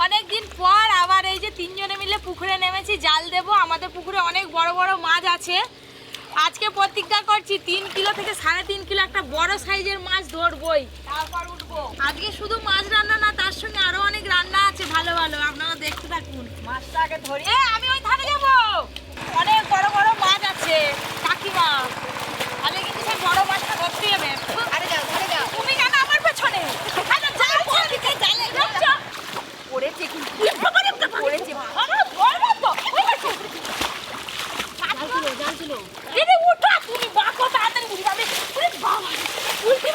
অনেকদিন পর আবার এই যে তিনজনে মিলে পুকুরে নেমেছি, জাল দেবো। আমাদের পুকুরে অনেক বড় বড় মাছ আছে। আজকে প্রতিজ্ঞা করছি 3 কিলো থেকে 3.5 কিলো একটা বড় সাইজের মাছ ধরবই, তারপর উঠবো। আজকে শুধু মাছ রান্না না, তার সঙ্গে আরো অনেক রান্না আছে ভালো ভালো, আপনারা দেখতে থাকুন। মাছটা আগে ধরি। আমি ওই ধারে যাবো, অনেক বড় বড় মাছ আছে কাকিমা। আমি কিন্তু সেই বড় মাছটা ধরতে হবে। আরে যাও, ধরে যাও। তুমি কেন আমার পেছনে? পড়েছে কিন্তু পড়েছে। তুমি বাঁকো তাড়াতাড়ি উঠে যাবে। উল্টে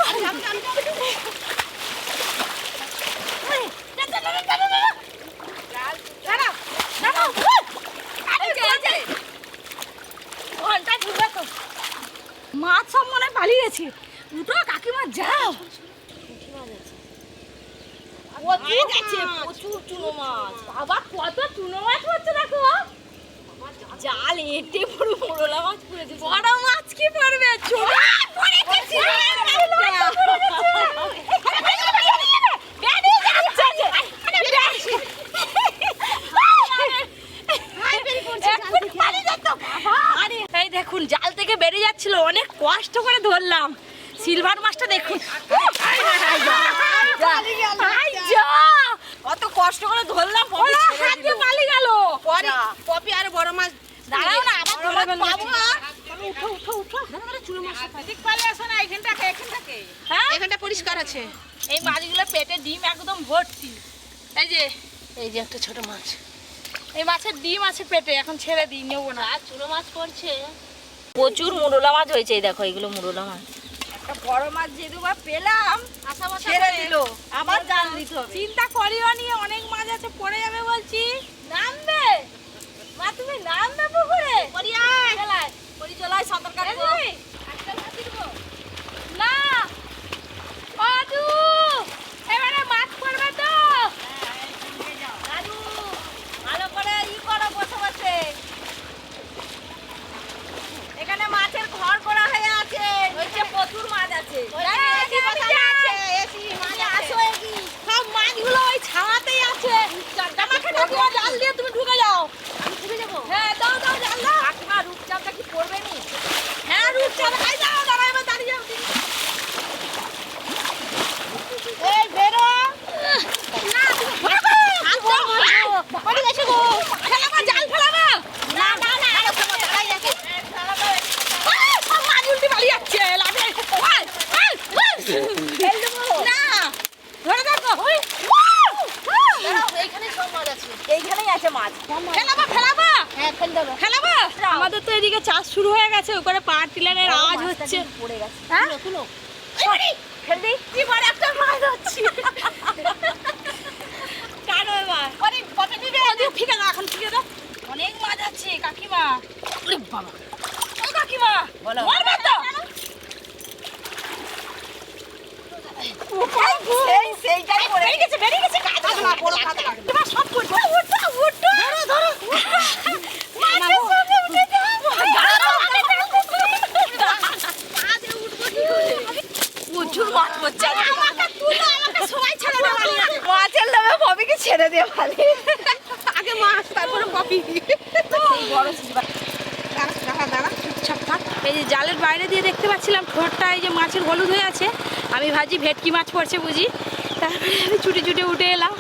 মাছ সব মনে হয় পালিয়েছে। উঠো কাকিমা, যাও। প্রচুর চুনো মাছ। বাবা কত চুনো মাছ হচ্ছে দেখো। জাল এঁটে বড় মোরলা মাছ পড়েছে। বড় মাছ কি পড়বে? ছোট এই দেখুন, জাল থেকে বেরিয়ে যাচ্ছিল, অনেক কষ্ট করে ধরলাম। সিলভার মাছটা দেখুন, কত কষ্ট করে ধরলাম। হাতে পালিয়ে গেল। পপি আর বড় মাছ দাঁড়াও না, আবার ধরে পাবো না। উঠো উঠো উঠো, চুনো মাছ ঠিক পালিয়ে আসো না। হ্যাঁ, এখানটা পরিষ্কার আছে। এই মাছগুলো পেটে ডিম একদম ভর্তি। এই যে একটা ছোট মাছ, এই মাছের ডিম আছে পেটে, এখন ছেড়ে দিই, নেবো না। আর চুনো মাছ পড়ছে, প্রচুর মুরলা মাছ হয়েছে। এই দেখো, এগুলো মুরলা মাছ। একটা বড় মাছ যে দুবার পেলাম, ছেড়ে দিল, আবার জাল দিতে হবে। চিন্তা করিও নি, অনেক মাছ আছে, পড়ে যাবে বলছি। নামবে মা, তুমি নামবে পুকুরে। চলাই সাঁতার কাটবো না। অদু, এবারে মাছ পড়বে তো। দাদু ভালো করে করো, বসে বসে। এখানে মাছের ঘর করা হয়ে আছে, নিচে প্রচুর মাছ আছে। সব মাছগুলো ওই ছাওয়াতেই আছে। আমাকে ডাকিও, জাল দিয়ে তুমি ঢুকে যাও। আমি ঢুকে যাবো? হ্যাঁ, দাও দাও, জাল দাও। কাকিমা, রূপচাঁদটা কি পড়বে নি? হ্যাঁ, রূপচাঁদ। এই যাও, দাঁড়াও, এবার দাঁড়িয়ে যাও। এই বেরো না, তুমি ফেলাবো। বড় গেছে গো। ফেলাবো, জাল ফেলাবো। না না না, আরে দাঁড়াই আছে। ফেলাবো। সব মাছ উল্টে পালিয়ে যাচ্ছে, লাগে। না, ধরে দেখো। এইখানে সব মাছ আছে, এইখানেই আছে মাছ। ফেলাবো ফেলাবো। হ্যাঁ, ফেল দেবো। ফেলাবো। আমাদের তো এদিকে চাষ শুরু হয়ে গেছে, ওখানে পাট টিলারের আওয়াজ হচ্ছে। পড়ে গেছে। হ্যাঁ, তুলো ফেল দিই। এবার একটা মাছ হচ্ছে। কারো এবার আরে কত দিবে? ঠিক আছে, এখন ঠিক আছে। অনেক মাছ আছে কাকিমা। ওরে বাবা, ও কাকিমা বলো, মারবে তো। সেইটাই পড়ে গেছে, বেরিয়ে গেছে। কাজ না, বড় কাজ না। তোমার সব করবে। উঠো উঠো, ধরো ধরো। মাছের সামনে উঠে যাও। আদে উঠবো কি করে? প্রচুর মাছ হচ্ছে। আমাকে তুলো, আমাকে সবাই ছেড়ে দাও। মাছের লোভে পপিকে ছেড়ে দিয়ে ভালো। আগে মাছ, তারপরে পপি। এই বড় সিলভার। দাঁড়া দাঁড়া, চুপচাপ থাক। এই যে জালের বাইরে দিয়ে দেখতে পাচ্ছিলাম ঠোঁটটা এই যে মাছের হলুদ হয়ে আছে। আমি ভাবছি ভেটকি মাছ পড়ছে বুঝি, তারপরে আমি ছুটে ছুটে উঠে এলাম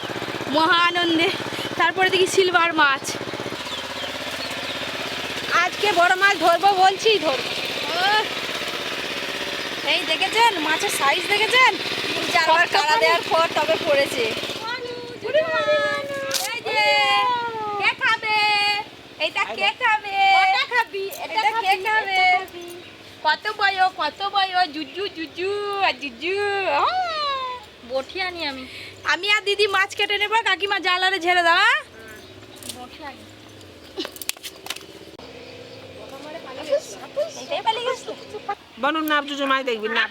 মহা আনন্দে। তারপরে দেখি সিলভার মাছ। আজকে বড় মাছ ধরবো বলছি, ধরবো। এই দেখেছেন মাছের সাইজ, দেখেছেন? 3-4 বার কাড়া দেওয়ার পর তবে পড়েছে। এই যে কে খাবে? এইটা কে খাবে? এটা খাবি, এটা কে খাবে? কত বয়, কত বয়, জুজু জুজু আর জুজু। বটি আনি আমি। আমি আর দিদি মাছ কেটে নেবো, কাকিমা জালারে ঝেড়ে দাও। বটি আনি। এইটাই পালিয়ে গেছে। বনুন নাপ, জুজু মাছ দেখবি না।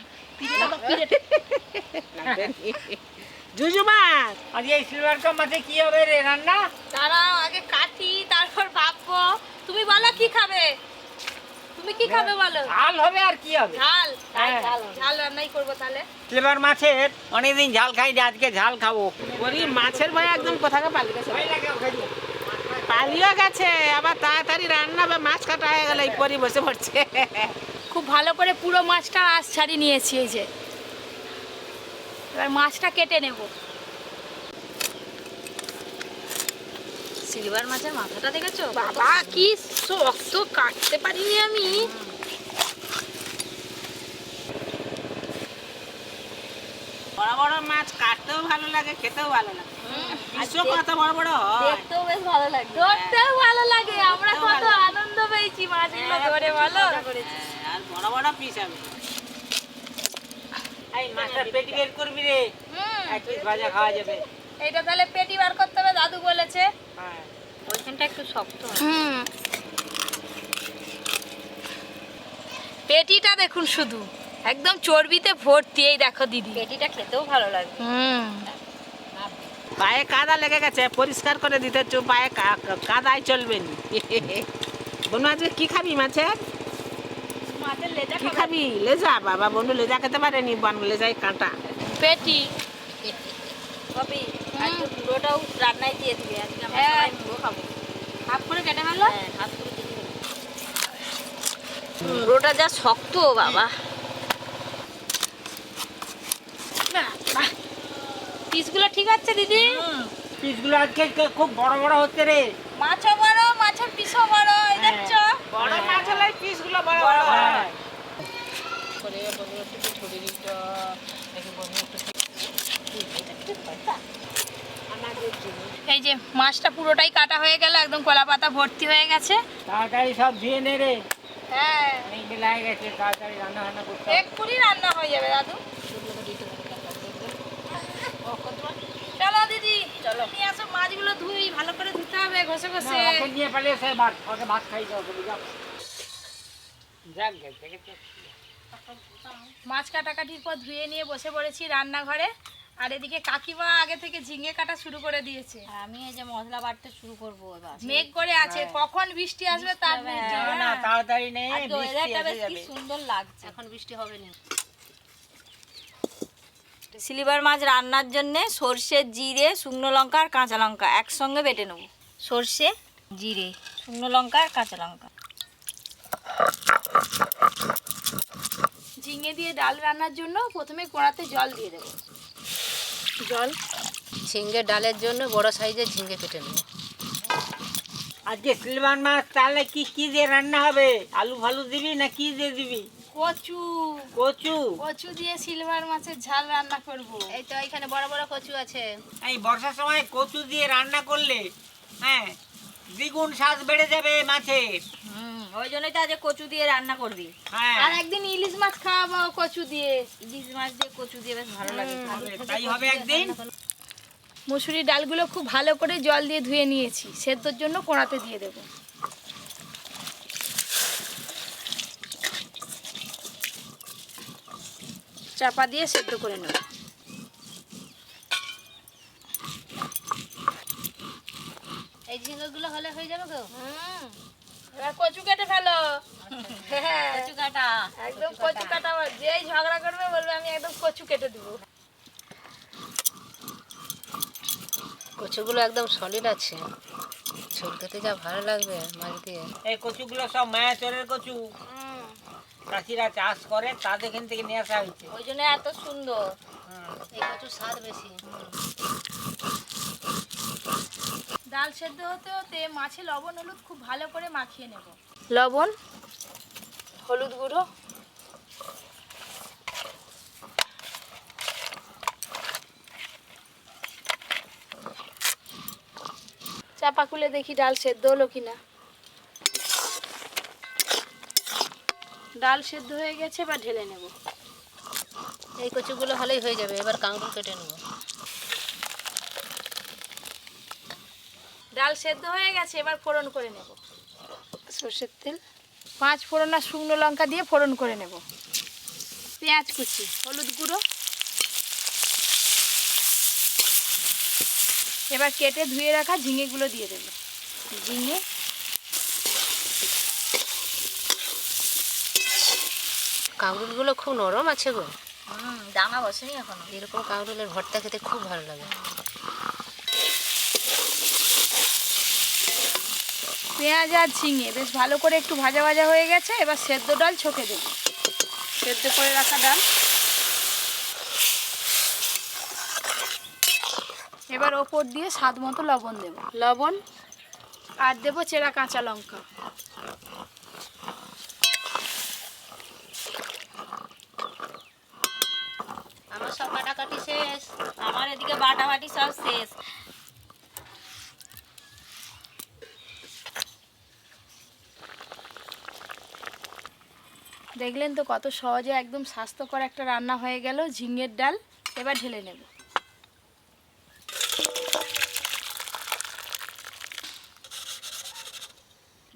জুজু মাছ। আর এই সিলভার কাপ মাছে কি হবে রে রান্না? দাঁড়াও, আগে কাটি, তারপর ভাববো। তুমি বলো কি খাবে? তুমি কি খাবে বলো? ঝাল হবে আর কি হবে। ঝাল। হ্যাঁ। ঝাল রান্নাই করবো তাহলে। সিলভার মাছের অনেকদিন ঝাল খাই না, আজকে ঝাল খাবো। ওরি মাছের ভয় একদম কোথাকে পালিয়ে গেছে, পালিয়ে গেছে। আবার তাড়াতাড়ি রান্না বা মাছ কাটা হয়ে গেল, এই পরি বসে পড়ছে। খুব ভালো করে পুরো মাছটা আঁশ ছাড়িয়ে নিয়েছি এই যে। এবার মাছটা কেটে নেব। সিলভার মাছের মাথাটা দেখেছো? বাবা কি শক্ত, কাটতে পারিনি আমি। বড় বড় মাছ কাটতেও ভালো লাগে, খেতেও ভালো লাগে। পিসও কত বড় বড় হয়। দেখতেও বেশ ভালো লাগে, ধরতেও ভালো লাগে। আমরা কত আনন্দ পেয়েছি মাছগুলো ধরে, ভালো আর বড় বড় পিস হবে। এই মাছটা পেটি বের করবি রে, এক পিস ভাজা খাওয়া যাবে। এইটা তাহলে পেটি বার করতে হবে, দাদু বলেছে। হ্যাঁ, ওইখানটা একটু শক্ত। পেটিটা দেখুন শুধু, একদম চর্বিতে ভর্তি। এই দেখো দিদি, পেটিটা খেতেও ভালো লাগে। পায়ে কাদা লেগে গেছে, পরিষ্কার করে দিতে হচ্ছে। পায়ে কাদাই চলবে না। বনু আজকে কি খাবি মাছের? মাছের লেজা কি খাবি? লেজা? বাবা বনু লেজা খেতে পারেনি, লেজাই কাঁটা। পেটি কপি আজকে পুরোটাও রান্নায় দিয়ে দিবে। আজকে আমরা হ্যাঁ। সবাই পুরো খাবো। হাফ করে কেটে ফেললো। হ্যাঁ, হাত করে দিয়ে দিবে। পুরোটা যা শক্ত বাবা। পিসগুলো ঠিক আছে দিদি? পিসগুলো আজকে খুব বড় বড় হচ্ছে রে। মাছও বড়, মাছের পিসও বড়। এই দেখছো? বড় মাছ হলে পিসগুলো বড় বড় হয়। হ্যাঁ। এই যে মাছটা পুরোটাই কাটা হয়ে গেল, একদম কলা পাতা ভর্তি হয়ে গেছে। তাড়াতাড়ি সব ধুয়ে নে রে, হ্যাঁ, অনেক বেলা হয়ে গেছে। তাড়াতাড়ি রান্না বান্না করতে হবে। এক্ষুনি রান্না হয়ে যাবে দাদু। চলো দিদি, চলো নিয়ে আসো মাছগুলো। ধুই ভালো করে ধুতে হবে, ঘষে না, ঘষে। ওকে নিয়ে পালিয়ে এসে ভাত, ওকে ভাত খাই দাও, তুমি যাও। যাক গে, দেখেছো? মাছ কাটাকাটির পর ধুয়ে নিয়ে বসে পড়েছি রান্নাঘরে। আর এদিকে কাকিমা আগে থেকে ঝিঙে কাটা শুরু করে দিয়েছে। আর আমি এই যে মশলা বাটতে শুরু করবো এবার। মেঘ করে আছে, কখন বৃষ্টি আসবে তার হবে, ঠিক না, নেই। না, তাড়াতাড়ি নে, আজকে বৃষ্টি ওয়েদারটা এসে বেশ কি যাবে। সুন্দর লাগছে। এখন বৃষ্টি হবে না। সিলভার মাছ রান্নার জন্য সর্ষে, জিরে, শুকনো লঙ্কা আর কাঁচা লঙ্কা একসঙ্গে বেটে নেব। সর্ষে, জিরে, শুকনো লঙ্কা আর কাঁচা লঙ্কা। ঝিঙে দিয়ে ডাল রান্নার জন্য প্রথমে কড়াতে জল দিয়ে দেবো। জল। ঝিঙ্গে ডালের জন্য বড় সাইজের ঝিঙ্গে কেটে নেব। আজকে সিলভার মাছ তাহলে কি কি দিয়ে রান্না হবে? আলু ফালু দিবি না কি দিয়ে দিবি? কচু। কচু? কচু দিয়ে সিলভার মাছের ঝাল রান্না করব। এই তো এখানে বড় বড় কচু আছে। এই বর্ষার সময় কচু দিয়ে রান্না করলে হ্যাঁ দ্বিগুণ স্বাদ বেড়ে যাবে মাছের। ওই জন্যই তো আজ কচু দিয়ে রান্না করবি। হ্যাঁ, আর একদিন ইলিশ মাছ খাওয়াবো কচু দিয়ে। ইলিশ মাছ দিয়ে কচু দিয়ে বেশ ভালো লাগে। হবে, তাই হবে একদিন। মুসুরি ডালগুলো খুব ভালো করে জল দিয়ে ধুয়ে নিয়েছি, সেদ্ধর জন্য কড়াতে দিয়ে দেব। চাপা দিয়ে সেদ্ধ করে নেব। এই ঝিঙ্গাগুলো হলে হয়ে যাবে গো। এবার কচু কেটে ফেলো। কচু কাটা একদম কচু কাটা। যেই ঝগড়া করবে বলবে আমি একদম কচু কেটে দেবো। কচুগুলো একদম সলিড আছে, ঝোল খেতে যা ভালো লাগবে মাছ দিয়ে। এই কচুগুলো সব মায়াচরের কচু, চাষিরা চাষ করে তাদের এখান থেকে নিয়ে আসা হয়েছে। ওই জন্য এত সুন্দর। এই কচুর স্বাদ বেশি। ডাল সেদ্ধ হতে হতে মাছে লবণ হলুদ খুব ভালো করে মাখিয়ে নেব। লবণ, হলুদ গুঁড়ো, চাপা খুলে দেখি ডাল সেদ্ধ হলো কিনা। ডাল সেদ্ধ হয়ে গেছে, এবার ঢেলে নেব। এই কচুগুলো হলেই হয়ে যাবে। এবার কাঁকরোল কেটে নেব। ডাল সেদ্ধ হয়ে গেছে, এবার ফোড়ন করে নেব। সর্ষের তেল, 5 ফোড়ন আর শুকনো লঙ্কা দিয়ে ফোড়ন করে নেব। পেঁয়াজ কুচি, হলুদ গুঁড়ো, এবার কেটে ধুয়ে রাখা ঝিঙেগুলো দিয়ে দেব। ঝিঙে, কাঁকরোলগুলো খুব নরম আছে গো। দানা বসেনি এখনো। এরকম কাঁকরোলের ভর্তা খেতে খুব ভালো লাগে। পেঁয়াজ আর ঝিঙে বেশ ভালো করে একটু ভাজা ভাজা হয়ে গেছে, এবার সেদ্ধ ডাল ছকে দেব, সেদ্ধ করে রাখা ডাল। এবার ওপর দিয়ে স্বাদ মতো লবণ দেব, লবণ আর দেবো চেরা কাঁচা লঙ্কা। আমার সব কাটাকাটি শেষ। আমার এদিকে বাটাবাটি সব শেষ। দেখলেন তো কত সহজে একদম স্বাস্থ্যকর একটা রান্না হয়ে গেল, ঝিঙের ডাল। এবার ঢেলে নেব।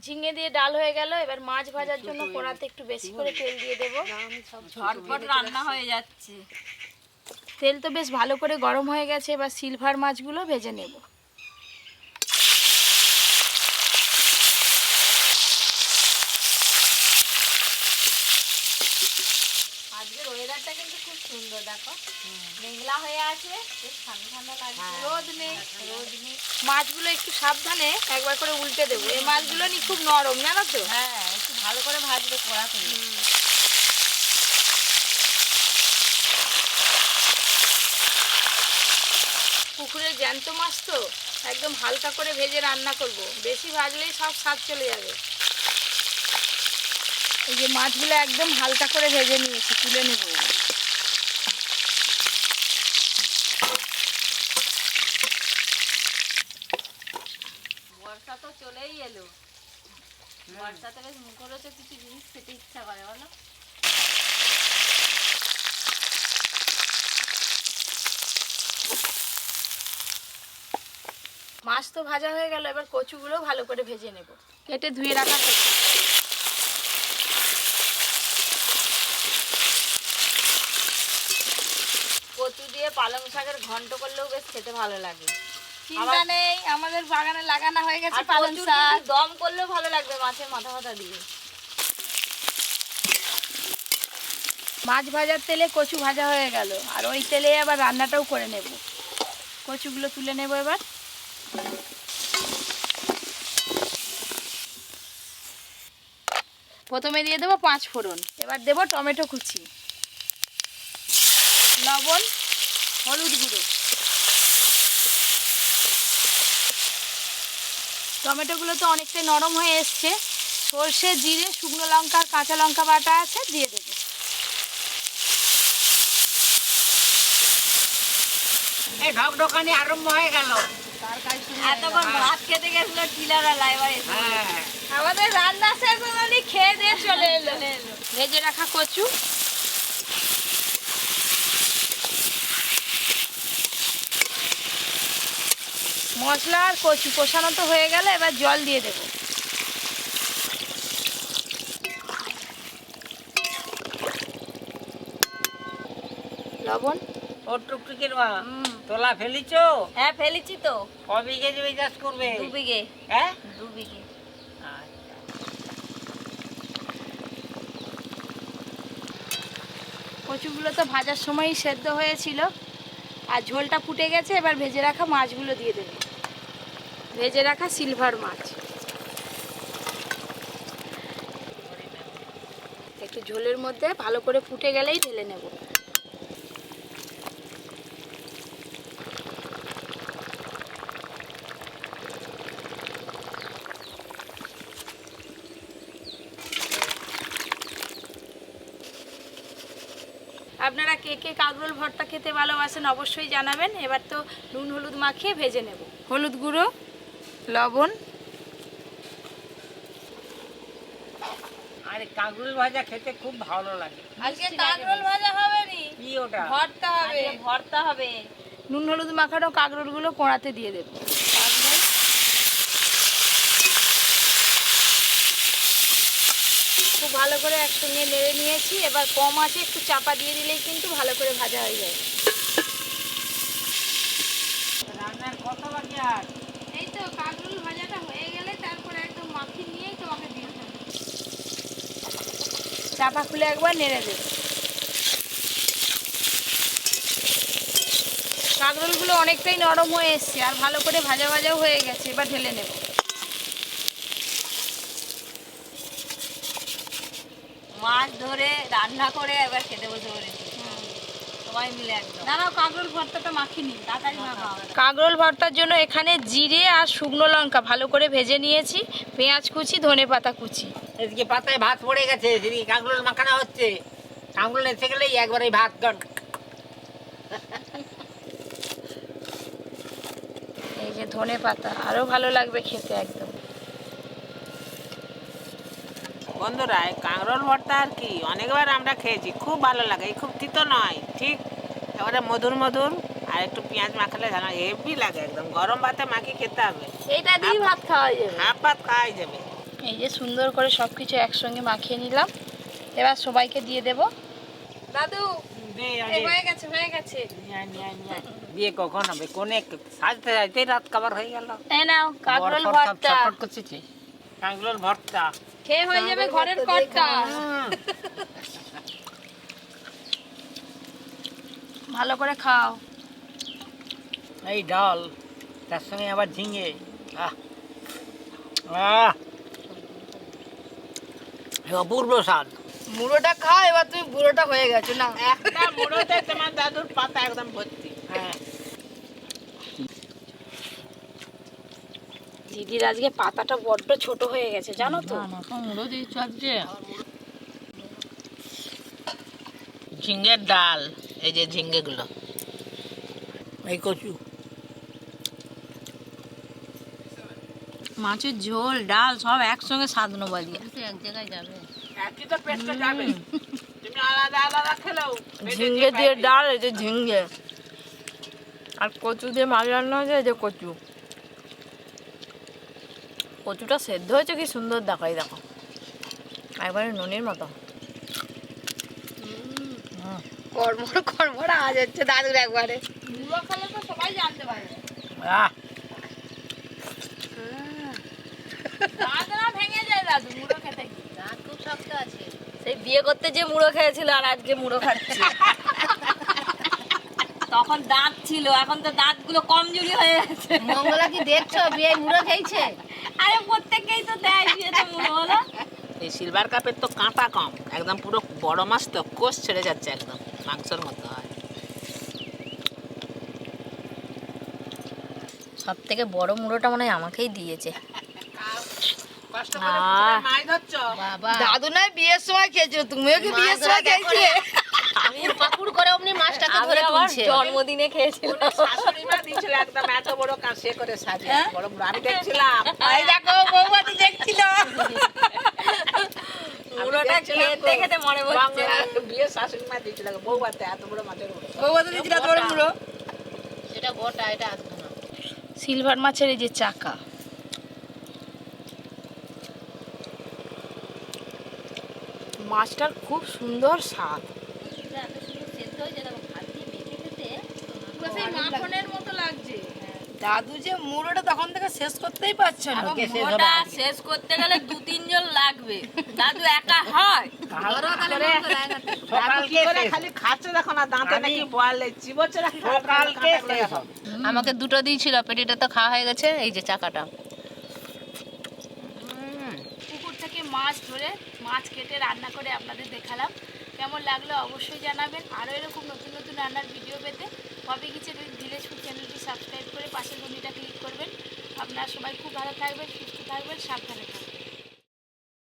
ঝিঙে দিয়ে ডাল হয়ে গেল। এবার মাছ ভাজার জন্য কড়াতে একটু বেশি করে তেল দিয়ে দেব। ঝটপট রান্না হয়ে যাচ্ছে। তেল তো বেশ ভালো করে গরম হয়ে গেছে, এবার সিলভার মাছগুলো ভেজে নেব। আজকের ওয়েদারটা কিন্তু খুব সুন্দর, দেখো মেঘলা হয়ে আছে, বেশ ঠান্ডা ঠান্ডা লাগছে। রোদ নেই, মাছগুলো একটু সাবধানে একবার করে উল্টে দেবো। এই মাছগুলো নি খুব নরম, জানো তো। হ্যাঁ, একটু ভালো করে ভাজবে কড়া করে। পুকুরের জ্যান্ত মাছ তো একদম হালকা করে ভেজে রান্না করব, বেশি ভাজলেই সব স্বাদ চলে যাবে। এই যে মাছগুলো একদম হালকা করে ভেজে নিয়েছি, তুলে নেব। বর্ষা তো চলেই এলো, বর্ষাতে বেশ মুখরোচক কিছু জিনিস খেতে ইচ্ছা করে, বলো। মাছ তো ভাজা হয়ে গেল, এবার কচুগুলো ভালো করে ভেজে নেব। কেটে ধুয়ে রাখা কচু। কচু দিয়ে পালং শাকের ঘন্ট করলেও বেশ খেতে ভালো লাগে। চিন্তা নেই, আমাদের বাগানে লাগানো হয়ে গেছে আর পালং কচুর শাক। কিন্তু দম করলেও ভালো লাগবে মাছের মাথা ফাথা দিয়ে। মাছ ভাজার তেলে কচু ভাজা হয়ে গেল, আর ওই তেলে আবার রান্নাটাও করে নেব। কচুগুলো তুলে নেব এবার। প্রথমে দিয়ে দেবো 5 ফোড়ন, এবার দেবো টমেটো কুচি, লবণ, হলুদ গুঁড়ো। টমেটোগুলো তো অনেকটাই নরম হয়ে এসছে। সর্ষে, জিরে, শুকনো লঙ্কা আর কাঁচা লঙ্কা বাটা আছে, দিয়ে দেবো। এই ঢকঢকানি আরম্ভ হয়ে গেল। এতক্ষণ ভাত খেতে গেছিল টিলারা, এবার এসে হ্যাঁ, আমাদের রান্না শেষ হলো, খেয়ে দিয়ে চলে এলো। ভেজে রাখা কচু, মশলা আর কচু কষানো তো হয়ে গেল, এবার জল দিয়ে দেব। লবণ, ও টুকটুকির মা, তোলা ফেলিছো? হ্যাঁ, ফেলেছি তো। ক বিঘে জমি চাষ করবে? 2 বিঘে। হ্যাঁ, 2 বিঘে। কচুগুলো তো ভাজার সময়ই সেদ্ধ হয়েছিল, আর ঝোলটা ফুটে গেছে। এবার ভেজে রাখা মাছগুলো দিয়ে দেব। ভেজে রাখা সিলভার মাছ একটু ঝোলের মধ্যে ভালো করে ফুটে গেলেই ঢেলে নেব। আপনারা কে কে কাঁকরোল ভর্তা খেতে ভালোবাসেন অবশ্যই জানাবেন। এবার তো নুন হলুদ মাখিয়ে ভেজে নেব। হলুদ গুঁড়ো, লবণ, আর কাঁকরোল ভাজা খেতে খুব ভালো লাগে। আজকে কাঁকরোল ভাজা হবে নি, কি ওটা? ভর্তা হবে। ভর্তা হবে। নুন হলুদ মাখানো কাঁকরোলগুলো কোড়াতে দিয়ে দেব। খুব ভালো করে একসঙ্গে নেড়ে নিয়েছি। এবার কম আছে একটু চাপা দিয়ে দিলেই কিন্তু ভালো করে ভাজা হয়ে যায়। রান্নার কত বাকি আর? এই তো কাঁকরোল ভাজাটা হয়ে গেলে তারপরে একদম মাখিয়ে নিয়েই তোমাকে দিয়ে দেবো। চাপা খুলে একবার নেড়ে দেব। কাঁকরোলগুলো অনেকটাই নরম হয়ে এসছে আর ভালো করে ভাজা ভাজাও হয়ে গেছে, এবার ঢেলে নেব। মাছ ধরে রান্না করে এবার খেতে বসে পড়েছি সবাই মিলে একদম। দাঁড়াও, কাঁকরোল ভর্তাটা মাখিনি, তাড়াতাড়ি মাখাও। কাঁকরোল ভর্তার জন্য এখানে জিরে আর শুকনো লঙ্কা ভালো করে ভেজে নিয়েছি, পেঁয়াজ কুচি, ধনেপাতা কুচি। এদিকে পাতায় ভাত পড়ে গেছে, সেদিকে কাঁকরোল মাখানো হচ্ছে। কাঁকরোল এসে গেলেই একবারে ভাত গন। এই যে ধনেপাতা, আরো ভালো লাগবে খেতে একদম। বন্ধুরা এই কাঁকরোল ভর্তা আর কি অনেকবার আমরা খেয়েছি, খুব ভালো লাগে। এই খুব তিতো নয়, ঠিক এবারে মধুর মধুর, আর একটু পেঁয়াজ মাখালে জানা হেভি লাগে একদম। গরম ভাতে মাখিয়ে খেতে হবে, এইটা দিয়ে ভাত খাওয়া যাবে। হাফ ভাত খাওয়াই যাবে। এই যে সুন্দর করে সবকিছু একসঙ্গে মাখিয়ে নিলাম, এবার সবাইকে দিয়ে দেব। দাদু হয়ে গেছে, হয়ে গেছে। দিয়ে কখন হবে? কোনে সাজতে সাজতেই রাত খাবার হয়ে গেল। এই নাও কাঁকরোল ভর্তা, কাঁকরোল ভর্তা খেয়ে হয়ে যাবে ঘরের কর্তা। ভালো করে খাও। এই ডাল, তার সঙ্গে আবার ঝিঙে। আহ আহ, অপূর্ব স্বাদ। মুড়োটা খাও, এবার তুমি বুড়োটা হয়ে গেছো না। একটা মুড়োতে তোমার দাদুর পাতা একদম ভর্তি। হ্যাঁ, দিদির আজকে পাতাটা বড্ড ছোট হয়ে গেছে জানো তো। মুড়ো দিয়েছ আজকে। ঝিঙ্গের ডাল, এই যে ঝিঙ্গে গুলো, এই কচু, মাছের ঝোল ডাল সব একসঙ্গে স্বাদ নেবো আজকে। এক জায়গায় যাবে। একই তো পেটটা যাবে। তুমি আলাদা আলাদা খেলেও ঝিঙ্গে দিয়ে ডাল, এই যে ঝিঙ্গে, আর কচু দিয়ে মাছ রান্না হয়েছে, এই যে কচু। কচুটা সেদ্ধ হয়েছে কি সুন্দর দেখাই, দেখো একবারে নুনের মতো। কর্মরা আজ হচ্ছে দাদুর একবারে। মুড়ো খেলে তো সবাই জানতে পারবে। আহ দাঁত না ভেঙে যায় দাদু মুড়ো খেতে গিয়ে। দাঁত খুব শক্ত আছে। সেই বিয়ে করতে যে মুড়ো খেয়েছিল আর আজকে মুড়ো খাচ্ছি। তখন দাঁত ছিল, এখন তো দাঁতগুলো কমজোরি হয়ে গেছে। মঙ্গলা কি দেখছো বিয়ে মুড়ো খেয়েছে? আরে প্রত্যেককেই তো দেয় বিয়েতে মুড়ো হলো। এই সিলভার কাপের তো কাঁটা কম, একদম পুরো বড় মাছ তো কোষ ছেড়ে যাচ্ছে, একদম মাংসের মতো হয়। সব থেকে বড় মুড়োটা মনে হয় আমাকেই দিয়েছে। কষ্ট করে পুকুরে মাছ ধরছো। দাদু নয় বিয়ের সময় খেয়েছিল, তুমিও কি বিয়ের সময় খেয়েছিলে? আমি পাকুড় করে অমনি মাছটাকে ধরে তুলছে। জন্মদিনে খেয়েছিলাম। শাশুড়ি মা দিয়েছিল একদম এত বড় কাছে করে সাজিয়ে, বড় বড় আমি দেখছিলাম। এই দেখো বৌমা তো দেখছিল। মুড়োটা খেতে খেতে মনে পড়ছে। বাংলার বিয়ে শাশুড়ি মা দিয়েছিল বৌভাতে এত বড় মাছের মুড়ো। বৌমা তো দিয়েছিল এত বড় মুড়ো। এটা গোটা, এটা আসবে না। সিলভার মাছের এই যে চাকা, মাছটার খুব সুন্দর স্বাদ। মাখনের মতো লাগছে। দাদু যে মুড়োটা তখন থেকে শেষ করতেই পারছে না। মুড়োটা শেষ করতে গেলে 2-3 জন লাগবে, দাদু একা হয়। দাদু কি করে খালি খাচ্ছে দেখো না, দাঁতে নাকি বলে চিবোচ্ছে না। সকালকে শেষ হবে। আমাকে দুটো দিয়েছিল, পেটিটা তো খাওয়া হয়ে গেছে। এই যে চাকাটা, পুকুর থেকে মাছ ধরে মাছ কেটে রান্না করে আপনাদের দেখালাম। কেমন লাগলো অবশ্যই জানাবেন। আরও এরকম নতুন নতুন রান্নার ভিডিও পেতে হবি কিচেন উইথ ভিলেজ ফুড চ্যানেলটি সাবস্ক্রাইব করে পাশের ঘন্টিটা ক্লিক করবেন। আপনারা সবাই খুব ভালো থাকবেন, সুস্থ থাকবেন, সাবধানে থাকবেন।